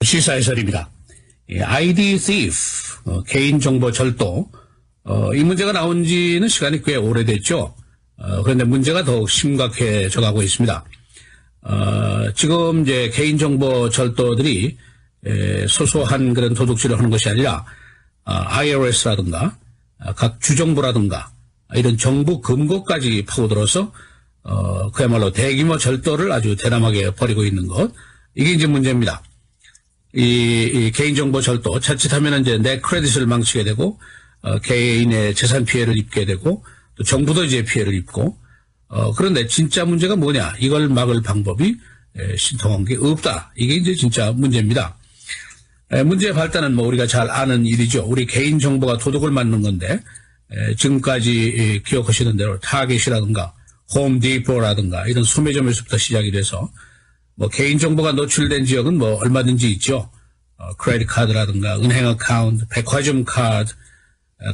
시사해설입니다. ID thief, 개인정보 절도, 이 문제가 나온 지는 시간이 꽤 오래됐죠. 그런데 문제가 더욱 심각해져 가고 있습니다. 지금 이제 개인정보 절도들이 소소한 그런 도둑질을 하는 것이 아니라 IRS라든가 각 주정부라든가 이런 정부 금고까지 파고들어서 그야말로 대규모 절도를 아주 대담하게 벌이고 있는 것, 이게 이제 문제입니다. 이 개인정보 절도, 자칫하면 이제 내 크레딧을 망치게 되고, 개인의 재산 피해를 입게 되고, 또 정부도 이제 피해를 입고, 그런데 진짜 문제가 뭐냐? 이걸 막을 방법이 신통한 게 없다. 이게 이제 진짜 문제입니다. 문제의 발단은 뭐 우리가 잘 아는 일이죠. 우리 개인정보가 도둑을 맞는 건데, 지금까지 기억하시는 대로 타겟이라든가, 홈디포라든가 이런 소매점에서부터 시작이 돼서, 뭐 개인정보가 노출된 지역은 뭐 얼마든지 있죠. 크레딧 카드라든가 은행 어카운트, 백화점 카드,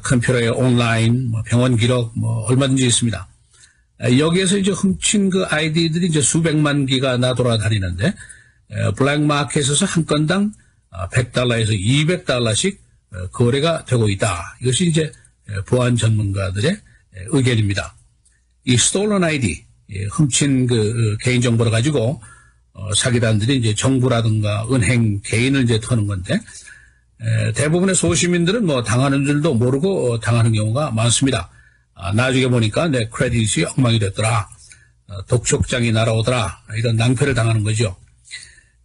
컴퓨터의 온라인, 뭐 병원 기록, 뭐 얼마든지 있습니다. 여기에서 이제 훔친 그 아이디들이 이제 수백만 기가 나돌아다니는데, 블랙마켓에서 한 건당 $100에서 $200씩 거래가 되고 있다. 이것이 이제 보안 전문가들의 의견입니다. 이 stolen ID, 훔친 그 개인정보를 가지고 사기단들이 이제 정부라든가 은행, 개인을 이제 터는 건데, 대부분의 소시민들은 뭐 당하는 줄도 모르고 당하는 경우가 많습니다. 나중에 보니까 내 크레딧이 엉망이 됐더라, 독촉장이 날아오더라, 이런 낭패를 당하는 거죠.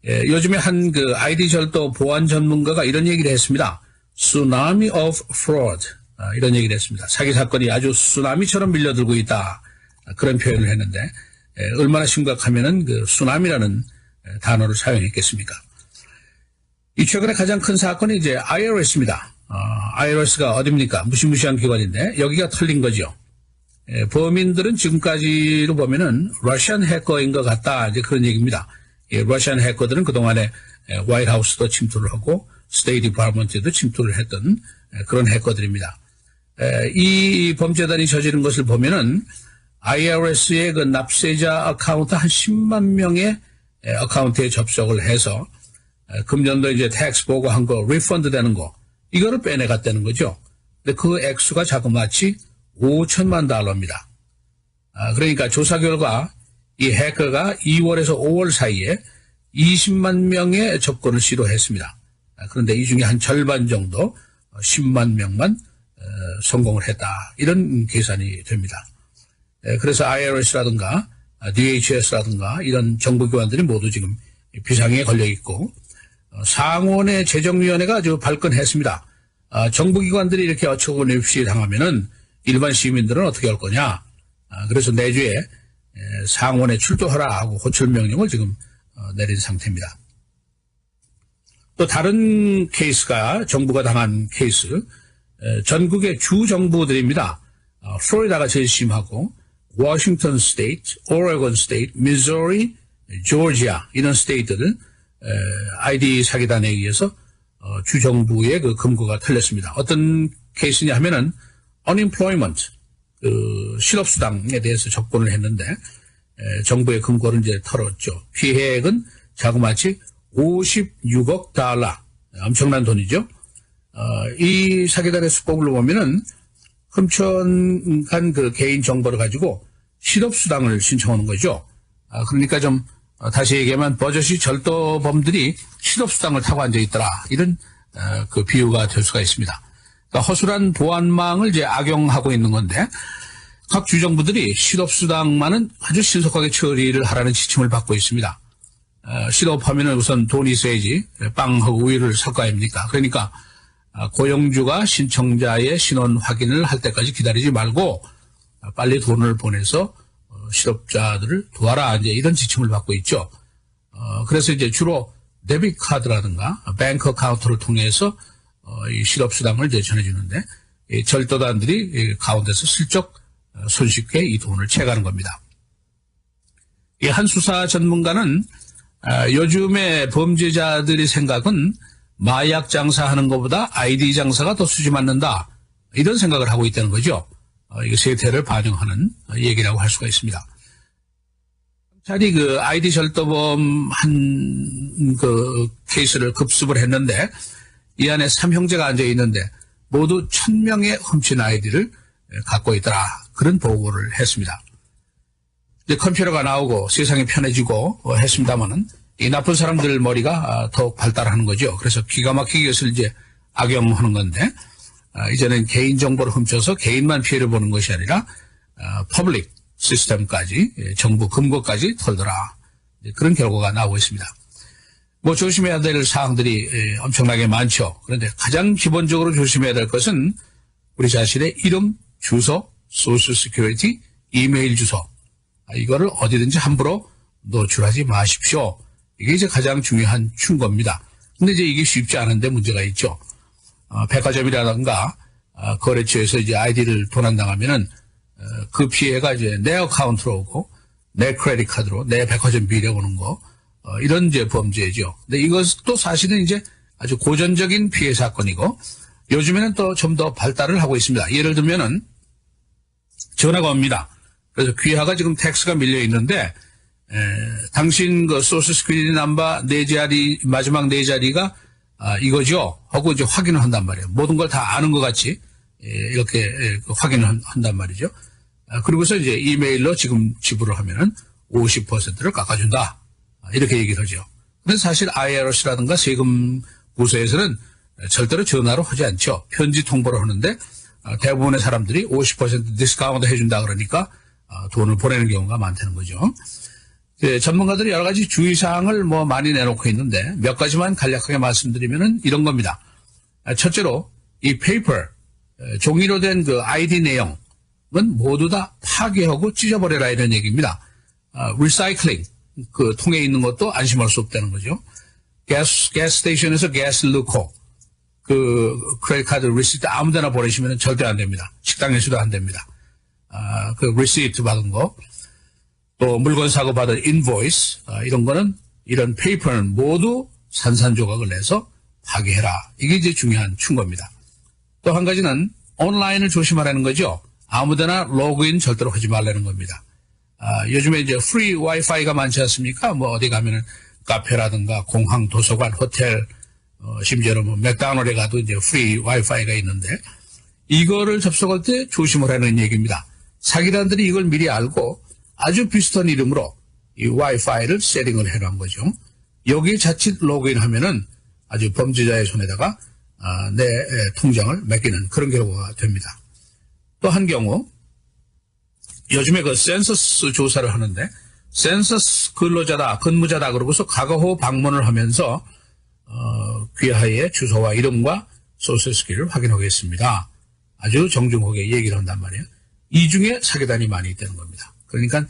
요즘에 한 그 아이디 절도 보안 전문가가 이런 얘기를 했습니다. Tsunami of fraud, 이런 얘기를 했습니다. 사기 사건이 아주 쓰나미처럼 밀려들고 있다, 그런 표현을 했는데, 얼마나 심각하면은 그 쓰나미라는 단어를 사용했겠습니까? 이 최근에 가장 큰 사건이 이제 IRS입니다. IRS가 어딥니까? 무시무시한 기관인데 여기가 털린 거죠. 범인들은 지금까지로 보면은 러시안 해커인 것 같다, 이제 그런 얘기입니다. 러시안 해커들은 그동안에 화이트하우스도 침투를 하고 스테이트 디파먼트에도 침투를 했던 그런 해커들입니다. 이 범죄단이 저지른 것을 보면은 IRS의 그 납세자 어카운트 한 10만 명의 어카운트에 접속을 해서 금년도 이제 텍스 보고한 거, 리펀드 되는 거, 이거를 빼내갔다는 거죠. 근데 그 액수가 자그마치 $5천만. 그러니까 조사 결과 이 해커가 2월에서 5월 사이에 20만 명의 접근을 시도했습니다. 그런데 이 중에 한 절반 정도, 10만 명만 성공을 했다, 이런 계산이 됩니다. 그래서 IRS라든가 DHS라든가 이런 정부기관들이 모두 지금 비상에 걸려 있고, 상원의 재정위원회가 아주 발끈했습니다. 정부기관들이 이렇게 어처구니 없이 당하면은 일반 시민들은 어떻게 할 거냐. 그래서 내주에 상원에 출두하라 하고 호출 명령을 지금 내린 상태입니다. 또 다른 케이스가, 정부가 당한 케이스, 전국의 주 정부들입니다. 플로리다가 제일 심하고, 워싱턴 스테이트, 오레곤 스테이트, 미주리, 조지아, 이런 스테이트들 아이디 사기단에 의해서 주정부의 그 금고가 털렸습니다. 어떤 케이스냐 하면은 unemployment, 그 실업수당에 대해서 접근을 했는데 정부의 금고를 이제 털었죠. 피해액은 자그마치 $56억, 엄청난 돈이죠. 이 사기단의 수법을 보면은 훔쳐간 그 개인 정보를 가지고 실업수당을 신청하는 거죠. 그러니까 좀 다시 얘기하면 버젓이 절도범들이 실업수당을 타고 앉아있더라, 이런 그 비유가 될 수가 있습니다. 그러니까 허술한 보안망을 이제 악용하고 있는 건데, 각 주정부들이 실업수당만은 아주 신속하게 처리를 하라는 지침을 받고 있습니다. 실업하면은 우선 돈이 있어야지 빵하고 우유를 살 거 아닙니까? 그러니까 고용주가 신청자의 신원 확인을 할 때까지 기다리지 말고 빨리 돈을 보내서 실업자들을 도와라, 이제 이런 지침을 받고 있죠. 그래서 이제 주로 데비트 카드라든가 뱅크 어카운트를 통해서 이 실업수당을 이제 전해주는데, 이 절도단들이 가운데서 슬쩍 손쉽게 이 돈을 채가는 겁니다. 이 한 수사 전문가는 요즘의 범죄자들의 생각은 마약 장사하는 것보다 아이디 장사가 더 수지 맞는다, 이런 생각을 하고 있다는 거죠. 이게 세태를 반영하는 얘기라고 할 수가 있습니다. 자리 그 아이디 절도범 그 케이스를 급습을 했는데 이 안에 3형제가 앉아 있는데 모두 1000명의 훔친 아이디를 갖고 있더라. 그런 보고를 했습니다. 이제 컴퓨터가 나오고 세상이 편해지고 했습니다만은 이 나쁜 사람들 머리가 더욱 발달하는 거죠. 그래서 기가 막히게 이것을 이제 악용하는 건데 이제는 개인 정보를 훔쳐서 개인만 피해를 보는 것이 아니라 퍼블릭 시스템까지 정부 금고까지 털더라. 그런 결과가 나오고 있습니다. 뭐 조심해야 될 사항들이 엄청나게 많죠. 그런데 가장 기본적으로 조심해야 될 것은 우리 자신의 이름, 주소, 소셜 시큐리티, 이메일 주소 이거를 어디든지 함부로 노출하지 마십시오. 이게 이제 가장 중요한 충고입니다. 근데 이제 이게 쉽지 않은데 문제가 있죠. 백화점이라든가 거래처에서 이제 아이디를 도난당하면은 그 피해가 이제 내 어카운트로 오고 내 크레딧 카드로 내 백화점 비례 오는 거 이런 이제 범죄죠. 근데 이것도 사실은 이제 아주 고전적인 피해 사건이고 요즘에는 또 좀 더 발달을 하고 있습니다. 예를 들면은 전화가 옵니다. 그래서 귀하가 지금 텍스가 밀려 있는데 당신 그 소셜 시큐리티 넘버 네 자리 마지막 네 자리가 이거죠 하고 이제 확인을 한단 말이에요. 모든 걸 다 아는 것 같이 이렇게 확인을 한단 말이죠. 그리고서 이제 이메일로 지금 지불을 하면은 50%를 깎아준다. 이렇게 얘기를 하죠. 근데 사실 IRS라든가 세금 부서에서는 절대로 전화로 하지 않죠. 편지 통보를 하는데 대부분의 사람들이 50% 디스카운트 해준다 그러니까 돈을 보내는 경우가 많다는 거죠. 전문가들이 여러 가지 주의사항을 뭐 많이 내놓고 있는데 몇 가지만 간략하게 말씀드리면은 이런 겁니다. 첫째로 이 페이퍼, 종이로 된 그 아이디 내용은 모두 다 파괴하고 찢어버려라 이런 얘기입니다. 리사이클링, 그 통에 있는 것도 안심할 수 없다는 거죠. 가스 스테이션에서 가스 넣고 그 크레딧 카드 리시트 아무데나 보내시면 절대 안 됩니다. 식당에서도 안 됩니다. 그 리시트 받은 거, 또 물건 사고 받은 인보이스 이런 거는 이런 페이퍼는 모두 산산조각을 내서 파괴해라. 이게 이제 중요한 충고입니다. 또 한 가지는 온라인을 조심하라는 거죠. 아무데나 로그인 절대로 하지 말라는 겁니다. 요즘에 이제 프리 와이파이가 많지 않습니까? 뭐 어디 가면은 카페라든가 공항, 도서관, 호텔, 심지어는 뭐 맥도날드에 가도 이제 프리 와이파이가 있는데 이거를 접속할 때 조심하라는 얘기입니다. 사기단들이 이걸 미리 알고 아주 비슷한 이름으로 이 와이파이를 세팅을 해놓은 거죠. 여기에 자칫 로그인하면은 아주 범죄자의 손에다가 내 통장을 맡기는 그런 결과가 됩니다. 또 한 경우 요즘에 그 센서스 조사를 하는데 센서스 근로자다, 근무자다 그러고서 과거 방문을 하면서 귀하의 주소와 이름과 소셜 시큐리티를 확인하겠습니다. 아주 정중하게 얘기를 한단 말이에요. 이 중에 사기단이 많이 있다는 겁니다. 그러니까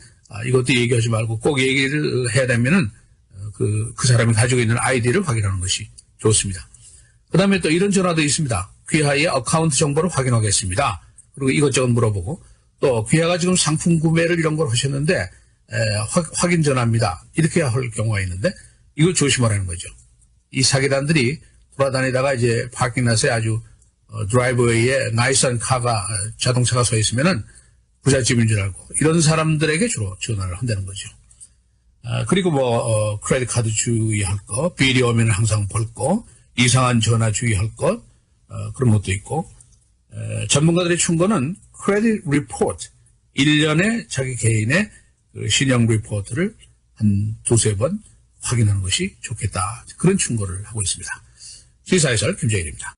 이것도 얘기하지 말고 꼭 얘기를 해야 되면은 그 사람이 가지고 있는 아이디를 확인하는 것이 좋습니다. 그 다음에 또 이런 전화도 있습니다. 귀하의 어카운트 정보를 확인하겠습니다. 그리고 이것저것 물어보고 또 귀하가 지금 상품 구매를 이런 걸 하셨는데 확인 전화입니다. 이렇게 할 경우가 있는데 이거 조심하라는 거죠. 이 사기단들이 돌아다니다가 이제 파킹랏에 아주 드라이브웨이에 나이스한 자동차가 서 있으면은 부잣집인 줄 알고 이런 사람들에게 주로 전화를 한다는 거죠. 그리고 뭐 크레딧 카드 주의할 거, 비리 오면 항상 볼 거, 이상한 전화 주의할 것 그런 것도 있고 전문가들의 충고는 크레딧 리포트 1년에 자기 개인의 그 신용 리포트를 한 두세 번 확인하는 것이 좋겠다. 그런 충고를 하고 있습니다. 시사해설 김재일입니다.